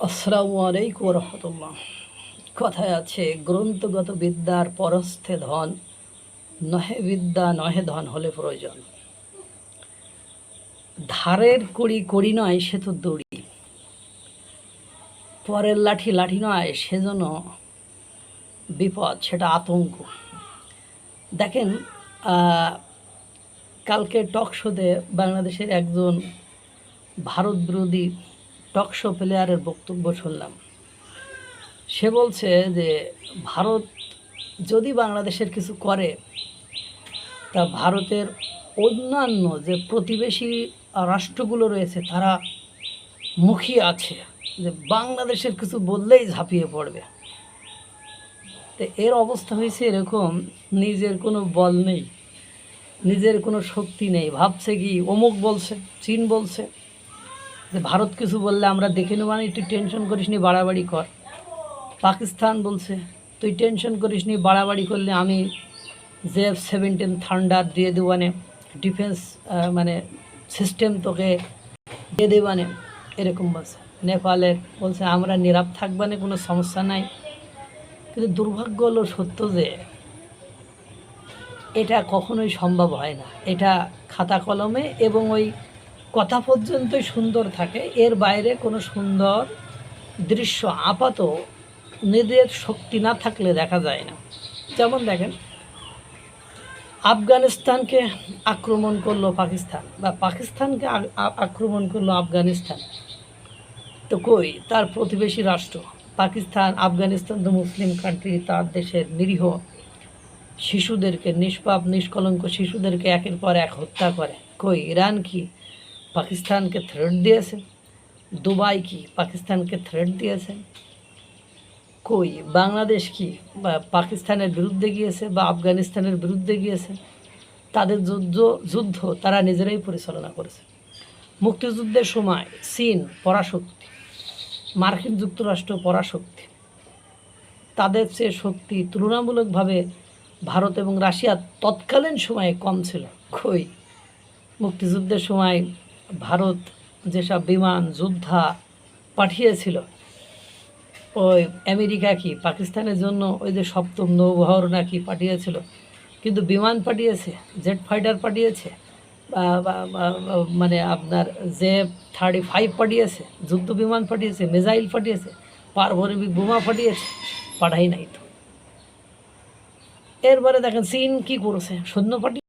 আসসালামু আলাইকুম রহমতুল্লাহ। কথায় আছে, গ্রন্থগত বিদ্যার পরস্থে ধন, নহে বিদ্যা নহে ধন হলে প্রয়োজন। ধারের কড়ি কড়ি নয় সে তো দড়ি, পরের লাঠি লাঠি নয় সেজন্য বিপদ, সেটা আতঙ্ক। দেখেন, কালকে টক শোতে বাংলাদেশের একজন ভারত বিরোধী টক শো প্লেয়ারের বক্তব্য শুনলাম। সে বলছে যে ভারত যদি বাংলাদেশের কিছু করে, তা ভারতের অন্যান্য যে প্রতিবেশী রাষ্ট্রগুলো রয়েছে তারা মুখিয়ে আছে যে বাংলাদেশের কিছু বললেই ঝাঁপিয়ে পড়বে। তো এর অবস্থা হয়েছে এরকম, নিজের কোনো বল নেই, নিজের কোনো শক্তি নেই, ভাবছে কি অমুক বলছে, চীন বলছে যে ভারত কিছু বললে আমরা দেখে নেব, মানে তুই টেনশন করিস নি, বাড়াবাড়ি কর। পাকিস্তান বলছে তুই টেনশন করিস নি, বাড়াবাড়ি করলে আমি JF-17 থান্ডার দিয়ে দেবানে, ডিফেন্স মানে সিস্টেম তোকে দিয়ে দেবানে, এরকম বলছে। নেপালের বলছে আমরা নীরব থাকবানে, কোনো সমস্যা নাই। কিন্তু দুর্ভাগ্য হলো সত্য যে এটা কখনোই সম্ভব হয় না। এটা খাতা কলমে এবং ওই কথা পর্যন্তই সুন্দর থাকে, এর বাইরে কোনো সুন্দর দৃশ্য আপাত নিজের শক্তি না থাকলে দেখা যায় না। যেমন দেখেন, আফগানিস্তানকে আক্রমণ করলো পাকিস্তান, বা পাকিস্তানকে আক্রমণ করলো আফগানিস্তান। তো কই তার প্রতিবেশী রাষ্ট্র পাকিস্তান, আফগানিস্তান তো মুসলিম কান্ট্রি, তার দেশের নিরীহ শিশুদেরকে, নিষ্পাপ নিষ্কলঙ্ক শিশুদেরকে একের পর এক হত্যা করে। কই ইরান কি পাকিস্তানকে থ্রেট দিয়েছে? দুবাই কি পাকিস্তানকে থ্রেট দিয়েছে? কই বাংলাদেশ কি বা পাকিস্তানের বিরুদ্ধে গিয়েছে বা আফগানিস্তানের বিরুদ্ধে গিয়েছে? তাদের যুদ্ধ তারা নিজেরাই পরিচালনা করেছে। মুক্তিযুদ্ধের সময় চীন পরাশক্তি, মার্কিন যুক্তরাষ্ট্র পরাশক্তি, তাদের চেয়ে শক্তি তুলনামূলকভাবে ভারত এবং রাশিয়া তৎকালীন সময়ে কম ছিল। কই মুক্তিযুদ্ধের সময় ভারত যেসব বিমান যোদ্ধা পাঠিয়েছিল, ওই আমেরিকা কি পাকিস্তানের জন্য ওই যে সপ্তম নৌবহর নাকি পাঠিয়েছিল, কিন্তু বিমান পাঠিয়েছে, জেট ফাইটার পাঠিয়েছে, মানে আপনার JF-35 পাঠিয়েছে, যুদ্ধ বিমান পাঠিয়েছে, মিসাইল পাঠিয়েছে, পারমাণবিক বোমা পাঠিয়েছে? পাঠাই নাই তো। এরপরে দেখেন চীন কি করেছে, সৈন্য পাঠিয়ে